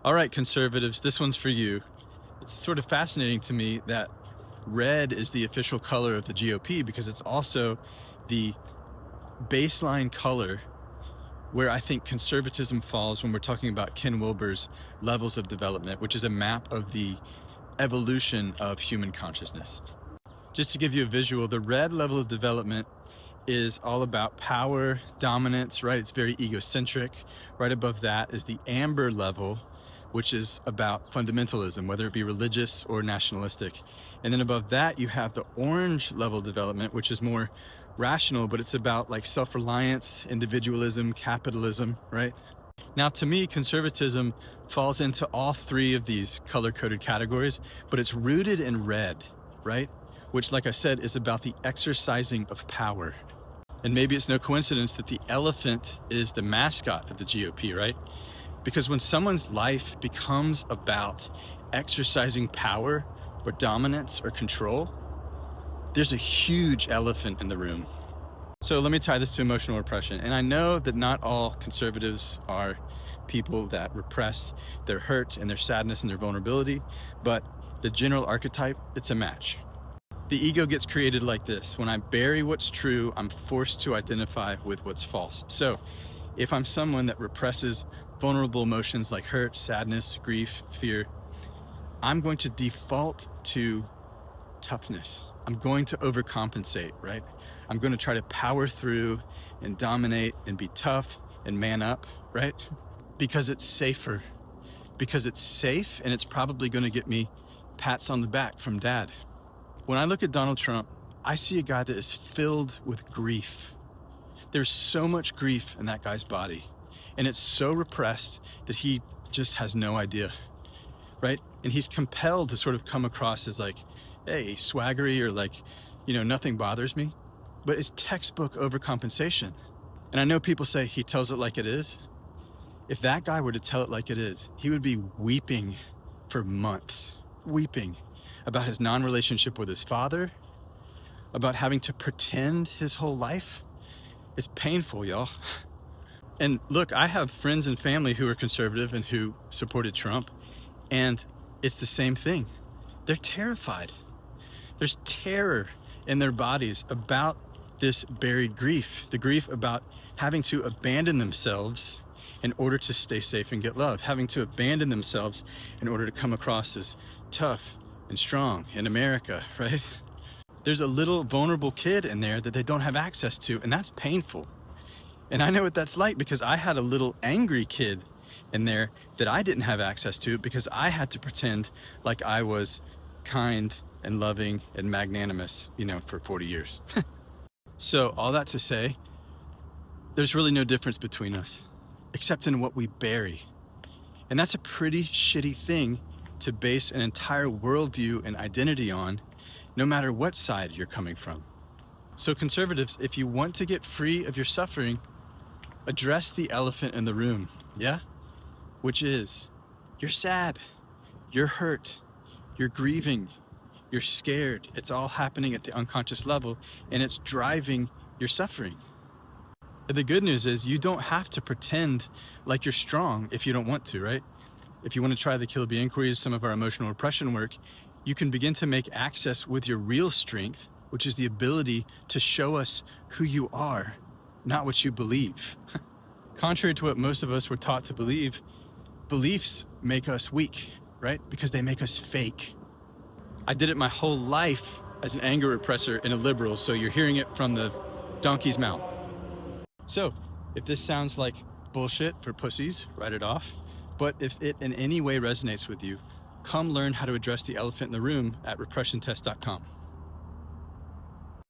All right, conservatives, this one's for you. It's sort of fascinating to me that red is the official color of the GOP because it's also the baseline color where I think conservatism falls when we're talking about Ken Wilber's levels of development, which is a map of the evolution of human consciousness. Just to give you a visual, the red level of development is all about power, dominance, right? It's very egocentric. Right above that is the amber level, which is about fundamentalism, whether it be religious or nationalistic. And then above that, you have the orange level development, which is more rational, but it's about like self-reliance, individualism, capitalism, right? Now, to me, conservatism falls into all three of these color-coded categories, but it's rooted in red, right? Which, like I said, is about the exercising of power. And maybe it's no coincidence that the elephant is the mascot of the GOP, right? Because when someone's life becomes about exercising power or dominance or control, there's a huge elephant in the room. So let me tie this to emotional repression. And I know that not all conservatives are people that repress their hurt and their sadness and their vulnerability, but the general archetype, it's a match. The ego gets created like this. When I bury what's true, I'm forced to identify with what's false. So if I'm someone that represses vulnerable emotions like hurt, sadness, grief, fear, I'm going to default to toughness. I'm going to overcompensate, right? I'm going to try to power through and dominate and be tough and man up, right? Because it's safer. Because it's safe and it's probably going to get me pats on the back from dad. When I look at Donald Trump, I see a guy that is filled with grief. There's so much grief in that guy's body, and it's so repressed that he just has no idea, right? And he's compelled to sort of come across as like, hey, swaggery or like, nothing bothers me, but it's textbook overcompensation. And I know people say he tells it like it is. If that guy were to tell it like it is, he would be weeping for months, weeping about his non-relationship with his father, about having to pretend his whole life. It's painful, y'all. And look, I have friends and family who are conservative and who supported Trump, and it's the same thing. They're terrified. There's terror in their bodies about this buried grief, the grief about having to abandon themselves in order to stay safe and get love, having to abandon themselves in order to come across as tough and strong in America, right? There's a little vulnerable kid in there that they don't have access to, and that's painful. And I know what that's like because I had a little angry kid in there that I didn't have access to because I had to pretend like I was kind and loving and magnanimous, for 40 years. So all that to say, there's really no difference between us, except in what we bury. And that's a pretty shitty thing to base an entire worldview and identity on, no matter what side you're coming from. So conservatives, if you want to get free of your suffering, address the elephant in the room, yeah? Which is, you're sad, you're hurt, you're grieving, you're scared. It's all happening at the unconscious level, and it's driving your suffering. And the good news is you don't have to pretend like you're strong if you don't want to, right? If you want to try the Kill Be inquiries, some of our emotional repression work, you can begin to make access with your real strength, which is the ability to show us who you are, not what you believe. Contrary to what most of us were taught to believe, beliefs make us weak, right? Because they make us fake. I did it my whole life as an anger repressor and a liberal, so you're hearing it from the donkey's mouth. So if this sounds like bullshit for pussies, write it off. But if it in any way resonates with you, come learn how to address the elephant in the room at repressiontest.com.